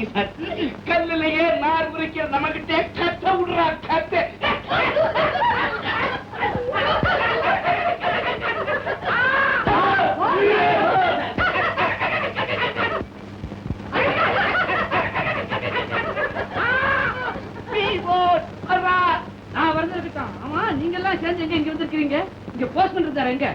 Officer. கல்லிலேயே நார் குறிக்கிற நம்மகிட்டே கத்த விடுறா கத்த. நான் வரதுதான். ஆமா, நீங்க எல்லாம் சேர்ந்து எங்க இங்க வந்திருக்கீங்க? இங்க போஸ்ட்மேன் இருந்தாரு எங்க?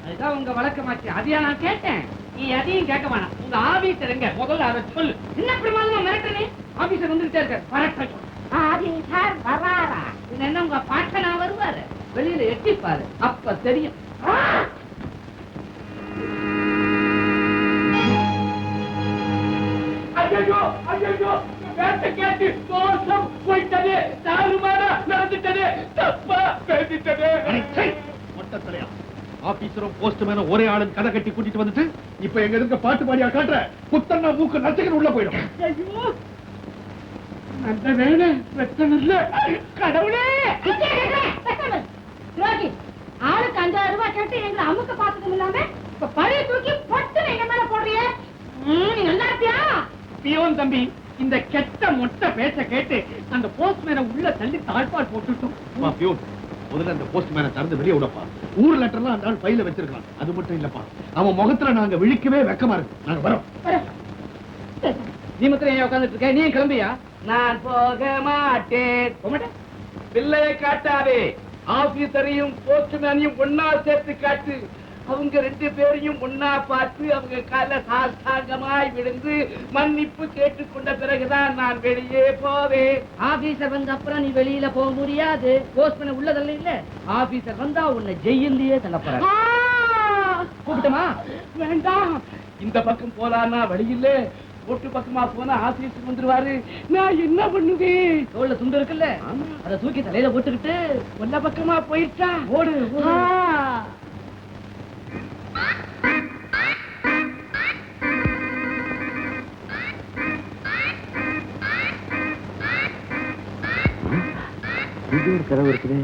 அதுதான் உங்க வழக்கமாச்சு. அதையா நான் கேட்டேன்? நீ அதையும் கேட்க வேணாம். உங்க ஆபீசர் எங்க? முதல்ல அதை சொல்லு. என்ன பிரமாதமா மிரட்டுறீ? ஆபீசர் வந்துகிட்டே இருக்காரு. வரட்டும். ஆபீசர் வராரா? என்ன உங்க பாட்டனா வருவாரு? வெளியில எட்டிப்பாரு, அப்ப தெரியும். ஐயோ ஐயோ, பேச்ச கேட்டு தோஷம் போயிட்டது, தாறுமாறா நடந்துட்டது, தப்பா பேசிட்டது. மொட்டை தலையா, ஆபீசரும் போஸ்ட்மேனும் ஒரே ஆளும் கதை கட்டி கூட்டிட்டு வந்துட்டு இப்ப எங்க இருக்க பாட்டு பாடியா காட்டுற புத்தன்னா மூக்கு நச்சுக்கு உள்ள போயிடும். ஐயோ, அந்த வேலை பிரச்சனை இல்ல. கடவுளே, ஆளுக்கு 5000 ரூபாய் கேட்டு எங்களை அமுக்க பார்த்ததும் இல்லாம இப்ப பழைய தூக்கி பொட்டு எங்க மேல போடுறிய? நீ நல்லா இருப்பியா? பியோன் தம்பி, இந்த கெட்ட மொட்டை பேச்ச கேட்டு அந்த போஸ்ட்மேனை உள்ள தள்ளி தாழ்பால் போட்டுட்டோம். முதல்ல அந்த போஸ்ட்மேனை திறந்து வெளியே விடப்பா. ஊர் லெட்டர்லாம் அந்த ஆள் பையில வச்சிருக்கான். அது மட்டும் இல்லப்பா, அவன் முகத்துல நாங்க விழிக்கவே வெக்கமா இருக்கு. நாங்க வரோம். நீ மாத்திரம் ஏன் உட்கார்ந்துட்டு இருக்க? நீ கிளம்பியா? நான் போக மாட்டேன். பிள்ளைய காட்டாதே, ஆபீசரையும் போஸ்ட்மேனையும் ஒன்னா சேர்த்து காட்டு. அவங்க 2 பேரையும் ஒன்னா பார்த்து அவங்க கால சாஷ்டாங்கமாய் விழுந்து மன்னிப்பு கேட்டுக்கொண்ட பிறகுதான் நான் வெளியே போவேன். ஆபீசர் வந்த அப்புறம் நீ வெளியில போக முடியாது. போஸ்ட்மேன் உள்ளதல்ல இல்ல. ஆபீசர் வந்தா உன்னை ஜெயிலே தள்ளப்பற. கூப்பிட்டமா? வேண்டாம், இந்த பக்கம் போலான்னா வழியில, ஓட்டு பக்கமா போனா ஆபீசர் வந்துருவாரு. நான் என்ன பண்ணுவேன்? தோல்ல துண்டு இருக்குல்ல, அதை தூக்கி தலையில போட்டுக்கிட்டு ஒன்ன பக்கமா போயிட்டா ஓடு. இது ஒரு கதவு இருக்குது.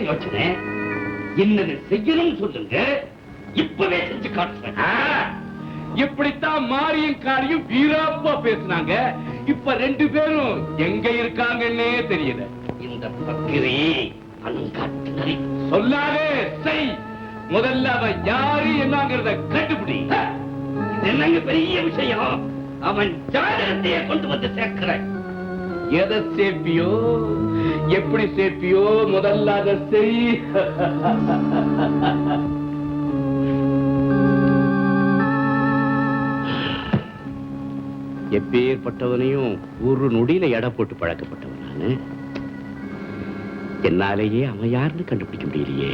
யோசனை என்னது செய்யணும் சொல்லுங்க, இப்பவே செஞ்சு காட்டுறேன். இப்படித்தான் மாரியும் காரியும் வீராப்பா பேசினாங்க. இப்ப 2 பேரும் எங்க இருக்காங்கன்னே தெரியல. இந்த பக்கிரி அணுங்காட்டுனரை சொல்லாதே, செய். முதல்ல அவன் யாரு என்னங்கிறத கண்டுபிடி. இது என்னங்க பெரிய விஷயம்? அவன் ஜாதகத்தையே கொண்டு வந்து சேர்க்கிறேன். எதை சேர்ப்பியோ, எப்படி சேர்ப்பியோ, முதல்ல அதை செய். எப்பேற்பட்டவனையும் ஒரு நொடியில எடை போட்டு பழக்கப்பட்டவன் நானு. என்னாலேயே அவன் யாருன்னு கண்டுபிடிக்க முடியலையே.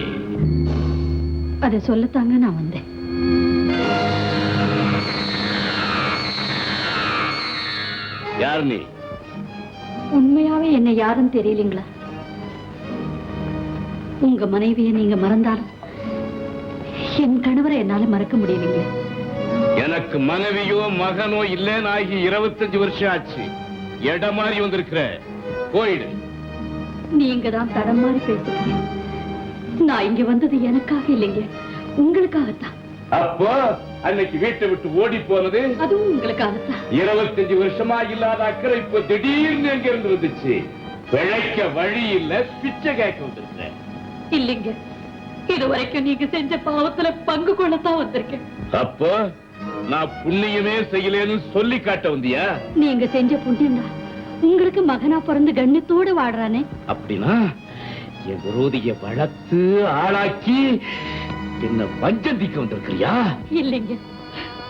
அதை சொல்லத்தாங்க நான் வந்தேன். யார் நீ? உண்மையாவே என்ன யாருன்னு தெரியலீங்களா? உங்க மனைவியை நீங்க மறந்தாலும் என் கணவரை என்னால மறக்க முடியலீங்க. எனக்கு மனைவியோ மகனோ இல்லன்னு ஆகி 25 வருஷம் ஆச்சு. இடம் மாறி வந்திருக்கிற, போயிடு. நீங்க தான் தடம் மாறி பேசுறீங்க. நான் இங்க வந்தது எனக்காக இல்லைங்க, உங்களுக்காகத்தான். அப்போ அன்னைக்கு வீட்டை விட்டு ஓடி போனது அதுவும் உங்களுக்காகத்தான். 25 வருஷமா இல்லாத அக்கறை இப்ப திடீர்னு எங்க இருந்து வந்துச்சு? பிழைக்க வழி இல்ல, பிச்சை கேட்க வந்திருக்க. இல்லைங்க, இதுவரைக்கும் நீங்க செஞ்ச பாவத்துல பங்கு கொள்ளத்தான் வந்திருக்கேன். அப்போ நான் புண்ணியமே செய்யலேன்னு சொல்லி காட்ட வந்தியா? நீங்க செஞ்ச புண்ணியம் தான் உங்களுக்கு மகனா பிறந்து கண்ணியத்தோடு வாடுறானே. அப்படின்னா என் விரோதிய வளர்த்து ஆளாக்கி என்ன வஞ்சந்திக்க வந்திருக்கிறியா? இல்லைங்க,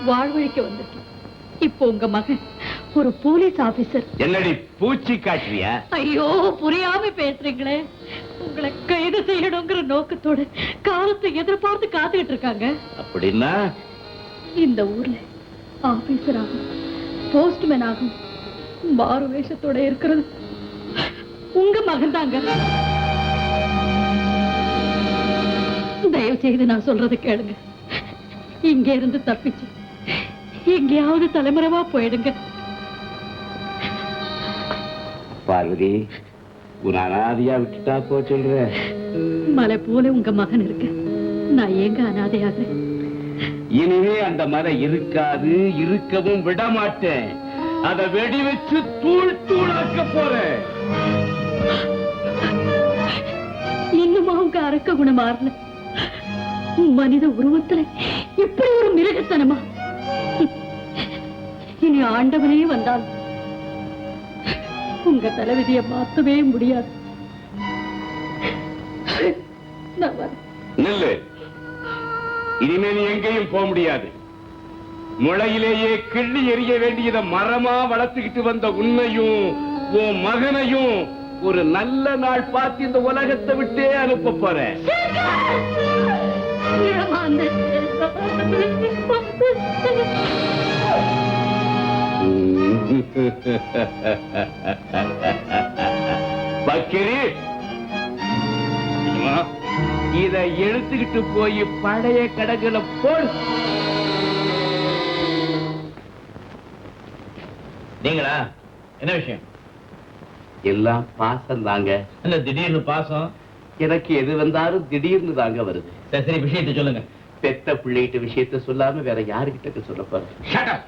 வாழ்வழிக்க வந்திருக்கேன். இப்போ உங்க மகன் ஒரு போலீஸ் ஆபீசர். என்னடி பூச்சி காட்டுறியா? ஐயோ, புரியாம பேசுறீங்களே. உங்களை கைது செய்யணுங்கிற நோக்கத்தோட காலத்தை எதிர்பார்த்து காத்துக்கிட்டு இருக்காங்க. அப்படின்னா இந்த ஊர்ல ஆபீசர் ஆகும், போஸ்ட்மேன் ஆகும், மாறு வேஷத்தோட இருக்கிறது உங்க மகன் தாங்க. தயவு செய்து நான் சொல்றது கேளுங்க. இங்க இருந்து தப்பிச்சு எங்கேயாவது தலைமறைவா போயிடுங்க. பார்வதி, உன் அனாதையா விட்டுட்டா போ சொல்ற. மலை போல உங்க மகன் இருக்கு, நான் ஏங்க அனாதையாகிறேன்? இனிமே அந்த மலை இருக்காது, இருக்கவும் விட மாட்டேன். அதை வெடி வச்சு தூள் தூளாக்க போறேன். இன்னுமா உங்க அரக்க குணம் மாறல? மனித உருவத்துல இப்படி ஒரு மிருகத்தனமா? இனி ஆண்டவனே வந்தால் உங்க தலைவிதியை மாத்தவே முடியாது. நில்லு. இனிமே நீ எங்கேயும் போக முடியாது. முளையிலேயே கிள்ளி எறிய வேண்டியத மரமா வளர்த்துக்கிட்டு வந்த உன்னையும் உன் மகனையும் ஒரு நல்ல நாள் பார்த்து இந்த உலகத்தை விட்டே அனுப்ப போறேன். பக்கிரி, இதை எடுத்துக்கிட்டு போய் பழைய கடைகளை போடு. நீங்களா? என்ன விஷயம்? எல்லாம் பாசம் தாங்க. என்ன திடீர்னு பாசம்? எனக்கு எது வந்தாலும் திடீர்னு தாங்க வருது. சரி, விஷயத்தை சொல்லுங்க. பெத்த பிள்ளைகிட்ட விஷயத்த சொல்லாம வேற யாருகிட்ட சொல்ல போறேன்?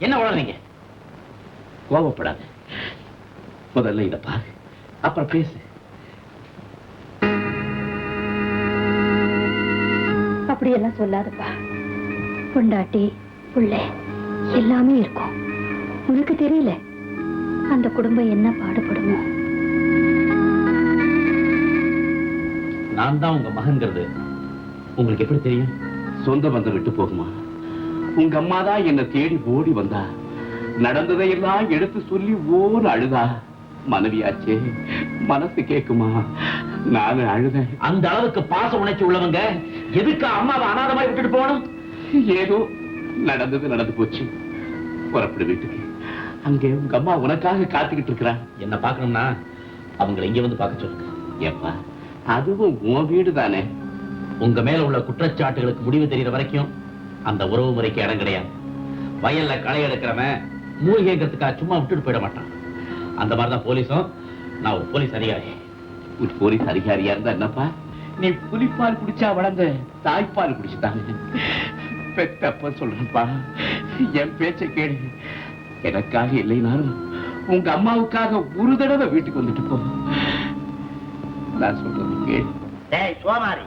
என்ன வளர்றீங்க? கோபப்படாத. முதல்ல இத பாரு, அப்புறம் பேசு. அப்படியெல்லாம் சொல்லாதப்பா. பொண்டாட்டி புள்ளை எல்லாமே இருக்கும். உனக்கு தெரியல அந்த குடும்பம் என்ன பாடுபடுமோ. நான் தான் உங்க மகன்கிறது உங்களுக்கு எப்படி தெரியும்? சொந்த பந்தம் விட்டு போகுமா? உங்க அம்மா தான் என்ன தேடி ஓடி வந்தா. நடந்ததையெல்லாம் எடுத்து சொல்லி ஓர் அழுதா. மனைவியாச்சே, மனசு கேக்குமா? நானு அழுதேன். அந்த அளவுக்கு பாச உணர்ச்சி உள்ளவங்க எதுக்கு அம்மாவை அனாதமாய் விட்டுட்டு போகணும்? ஏதோ நடந்தது நடந்து போச்சு. புறப்படு வீட்டுக்கு. அங்கே உங்க அம்மா உனக்காக காத்துக்கிட்டு இருக்கிறா. என்ன பார்க்கணும்னா அவங்களை இங்க வந்து பார்க்க சொல்லுங்க. ஏப்பா, அதுவும் உன் வீடு தானே. உங்க மேல உள்ள குற்றச்சாட்டுகளுக்கு முடிவு தெரிகிற வரைக்கும் அந்த உறவு முறைக்கு இடம் கிடையாது. வயல்ல களை எடுக்கிறவன் மூலிகைங்கிறதுக்காக சும்மா விட்டுட்டு போயிட மாட்டான். அந்த மாதிரிதான் போலீஸும். நான் ஒரு போலீஸ் அதிகாரி. ஒரு போலீஸ் அதிகாரியா இருந்தா என்னப்பா? நீ புலிப்பால் குடிச்சா வளர்ந்த தாய்ப்பால் குடிச்சுட்டாங்க. பெத்தப்ப சொல்றப்பா, என் பேச்ச கேடு. எனக்காக இல்லைனாலும் உங்க அம்மாவுக்காக ஒரு தடவை வீட்டுக்கு வந்துட்டு போ. நான் சொல்றது கேடு. டேய் சோமாரி,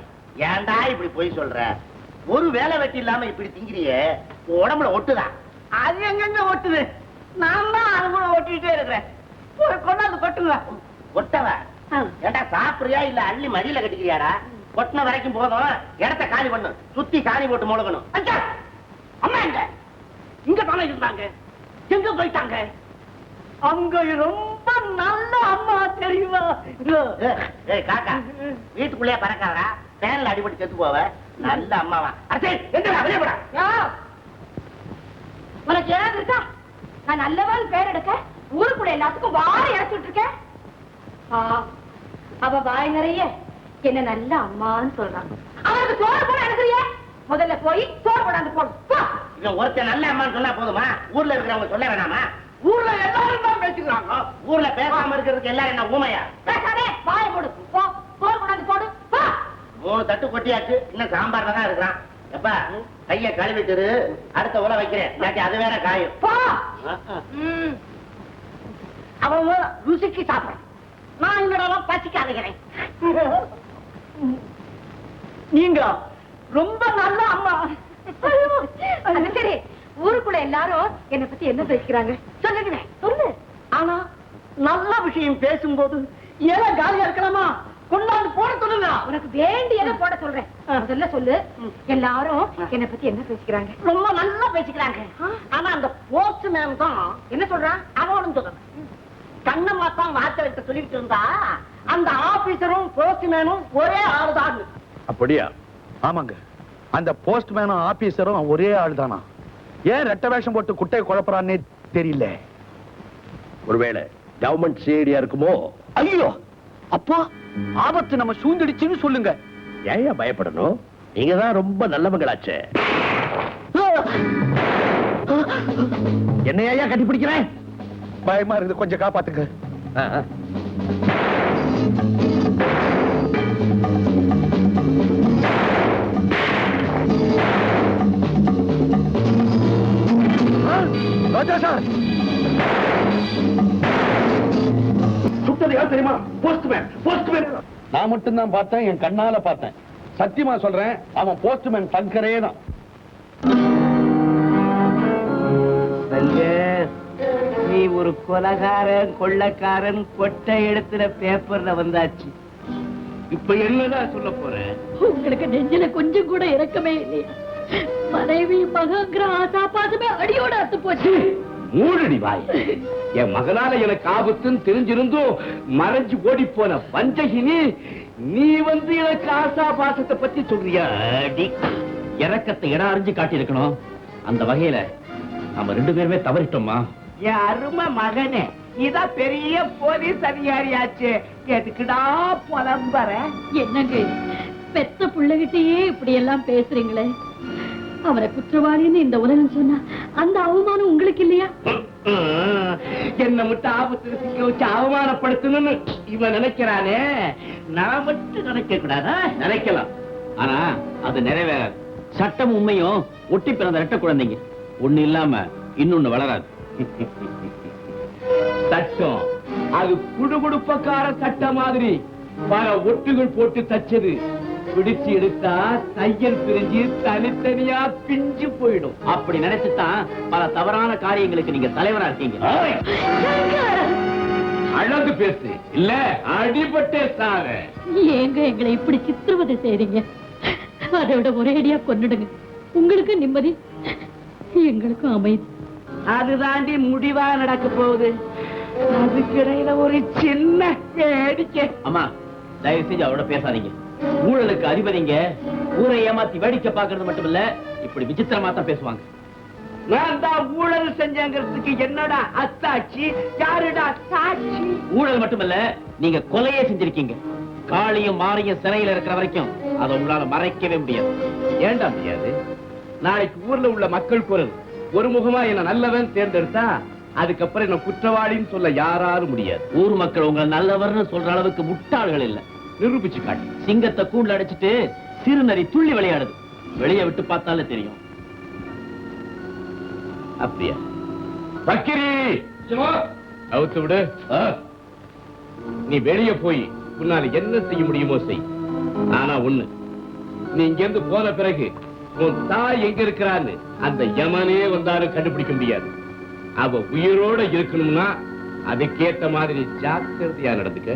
ஏன்டா இப்படி போய் சொல்ற? ஒரு வேலை வெட்டி இல்லாம இப்படி திங்கிறியே, உடம்புல ஒட்டுதான். அது எங்க ஒட்டுது? நான் தான் அது கூட ஒட்டிட்டே இருக்கிறேன். கொண்டாந்து கொட்டுங்க. ஒட்டவ ஏண்டா சாப்பிடுறியா இல்ல அள்ளி மடியில கட்டிக்கிறியாடா? கொட்டின வரைக்கும் போதும், இடத்த காலி பண்ணு. சுத்தி காலி போட்டு முழுகணும். அம்மா எங்க? இங்க தானே இருந்தாங்க. எங்க போயிட்டாங்க? அங்க ரொம்ப நல்ல அம்மா தெரியுமா? காக்கா, வீட்டுக்குள்ளே பறக்காதா? பேன்ல அடிபட்டு செத்து போவ. நல்ல அம்மாவா? உனக்கு ஏதாவது இருக்கா? நான் நல்லவன் பேர் எடுக்க ஊருக்குள்ள எல்லாத்துக்கும் வார இறச்சிட்டு இருக்கேன். அவ வாய் நிறைய என்ன நல்ல அம்மான்னு சொல்றான். அவனுக்கு சோறு போட எடுக்கிறிய? முதல்ல போய் சோறு போடாந்து போடும். ஒருத்தர் நல்ல அம்மான்னு சொன்னா போதுமா? ஊர்ல இருக்கிறவங்க சொல்ல வேணாமா? ஊர்ல எல்லாரும் தான் பேசிக்கிறாங்க. ஊர்ல பேசாம இருக்கிறதுக்கு எல்லாரும் என்ன ஊமையா? பேசாதே, வாயை போடு. போ, சோறு கொண்டாந்து போடு. 3 தட்டு கொட்டியாச்சு. இன்னும் சாம்பார்ல தான் இருக்கிறான். எப்பா, கைய கழுவிட்டு அடுத்த உல வைக்கிறேன். அது வேற காயும். அவன் ருசிக்கு சாப்பிடுறான். நான் என்னோட பசிக்கு அழைக்கிறேன். நீங்க ரொம்ப நல்ல அம்மா. அது சரி, ஊருக்குள்ள எல்லாரும் என்னை பத்தி என்ன பேசிக்கிறாங்க சொல்லுங்க. சொல்லு. ஆனா நல்ல விஷயம் பேசும்போது ஏன் காலியா இருக்கலாமா? கொண்டாந்து போட சொல்லுங்க. உனக்கு வேண்டியதை போட சொல்றேன். முதல்ல சொல்லு, எல்லாரும் என்னை பத்தி என்ன பேசிக்கிறாங்க? ரொம்ப நல்லா பேசிக்கிறாங்க. ஆனா அந்த போஸ்ட்மேன் தான் என்ன சொல்றான்? அவனும் சொல்றான். கண்ணம்மா தான் வார்த்தை சொல்லிட்டு இருந்தா அந்த ஆபீசரும் போஸ்ட்மேனும் ஒரே ஆளுதான். அப்படியா? ஆமாங்க, அந்த போஸ்ட்மேனும் ஆபீசரும் ஒரே ஆளுதானா? ஏன் ரெட்ட வேஷம் போட்டு குட்டையை குழப்பறான்னே தெரியல. ஒருவேளை கவர்மெண்ட் சேடியா இருக்குமோ? ஐயோ, அப்பா, ஆபத்து நம்ம சூழ்ந்துடுச்சுன்னு சொல்லுங்க. ஏன் பயப்படணும்? நீங்க தான் ரொம்ப நல்லவங்களாச்சே. என்னையா கட்டி பிடிக்கிறேன்? பயமா இருக்குது, கொஞ்சம் காப்பாத்துங்க. ராஜா சார், சுட்டது யார் தெரியுமா? போஸ்ட்மேன். போஸ்ட்மேன் நான் மட்டும் தான் பார்த்தேன், என் கண்ணால பார்த்தேன். சத்தியமா சொல்றேன், அவன் போஸ்ட்மேன் சங்கரே தான். நீ ஒரு கொலைகாரன் கொள்ளக்காரன் கொட்டை எடுத்துற பேப்பர்ல வந்தாச்சு. இப்ப என்னதான் சொல்ல போற? உங்களுக்கு நெஞ்சில கொஞ்சம் கூட இறக்கமே இல்லையா? மனைவி மகங்கிற ஆசாபாசமே அடியோட அத்து போச்சு. மூடடி வாய். என் மகனால எனக்கு ஆபத்துன்னு தெரிஞ்சிருந்தும் மறைஞ்சு ஓடி போன வஞ்சகினி, நீ வந்து எனக்கு ஆசா பாசத்தை பத்தி சொல்றியா? இறக்கத்தை இடம் அறிஞ்சு காட்டி இருக்கணும். அந்த வகையில நம்ம 2 பேருமே தவறிட்டோமா? என் அருமை மகனே, இதான் பெரிய போலீஸ் அதிகாரியாச்சு, எதுக்குடா புலம்பற? என்னங்க பெத்த பிள்ளைகிட்டயே இப்படி எல்லாம் பேசுறீங்களே? அவரை குற்றவாளின்னு இந்த உலகம் சொன்னா அந்த அவமானம் உங்களுக்கு இல்லையா? என்ன மட்டும் ஆபத்துல சிக்க வச்சு அவமானப்படுத்தணும்னு இவன் நினைக்கிறானே, நான் மட்டும் நினைக்க கூடாதா? நினைக்கலாம், ஆனா அது நிறைவேறாது. சட்டம் உண்மையும் ஒட்டி பிறந்த ரெட்ட குழந்தைங்க, ஒண்ணு இல்லாம இன்னொன்னு வளராது. சட்டம் அது குடுகுடுப்பக்கார சட்டம் மாதிரி பல ஒட்டுகள் போட்டு தச்சது. பிடிச்சு எடுத்தா தையல் பிரிஞ்சு தனித்தனியா பிஞ்சு போயிடும். அப்படி நினைச்சுதான் பல தவறான காரியங்களுக்கு நீங்க தலைவரா இருக்கீங்க. அழகு பேசு, இல்ல அடிபட்டே சாவ. ஏங்க எங்களை இப்படி சித்திரவதை செய்றீங்க? அதோட ஒரேடியா கொன்னுடுங்க, உங்களுக்கு நிம்மதி, எங்களுக்கும் அமைதி. அதுதாண்டி முடிவா நடக்க போகுது. அதுக்கிடையில ஒரு சின்ன வேடிக்கை. அம்மா, தயவு செஞ்சு அவரோட பேசாதீங்க. ஊழலுக்கு அதிபதிங்க ஊரை ஏமாத்தி வேடிக்கை பாக்குறது மட்டும் இல்ல, இப்படி விசித்திரமா தான் பேசுவாங்க. நான் தான் ஊழல் செஞ்சங்கிறதுக்கு என்னடா அத்தாட்சி? யாருடா சாட்சி? ஊழல் மட்டுமல்ல, நீங்க கொலையே செஞ்சிருக்கீங்க. காளியும் மாரியும் சிறையில இருக்கிற வரைக்கும் அதை உங்களால மறைக்கவே முடியாது. ஏண்டா முடியாது? நாளைக்கு ஊர்ல உள்ள மக்கள் குரல் ஒரு முகமா என்ன நல்லவன் தேர்ந்தெடுத்தா அதுக்கப்புறம் என்ன குற்றவாளின்னு சொல்ல யாராலும் முடியாது. ஊர் மக்கள் உங்களை நல்லவர்னு சொல்ற அளவுக்கு முட்டாள்கள் இல்ல. நிரூபிச்சு காட்டு. சிங்கத்தை கூண்டுல அடைச்சிட்டு சிறுநரி துள்ளி விளையாடுது, வெளியே விட்டு பார்த்தாலே தெரியும். அப்படியா? பக்கிரி அவுத்து விடு. நீ வெளியே போய் உன்னால என்ன செய்ய முடியுமோ செய். ஆனா ஒண்ணு, நீ இங்க இருந்து போன பிறகு உன் தாய் எங்க இருக்கிறான்னு அந்த யமனே வந்தாலும் கண்டுபிடிக்க முடியாது. அவ உயிரோட இருக்கணும்னா அதுக்கேத்த மாதிரி ஜாக்கிரதையா நடந்துக்க.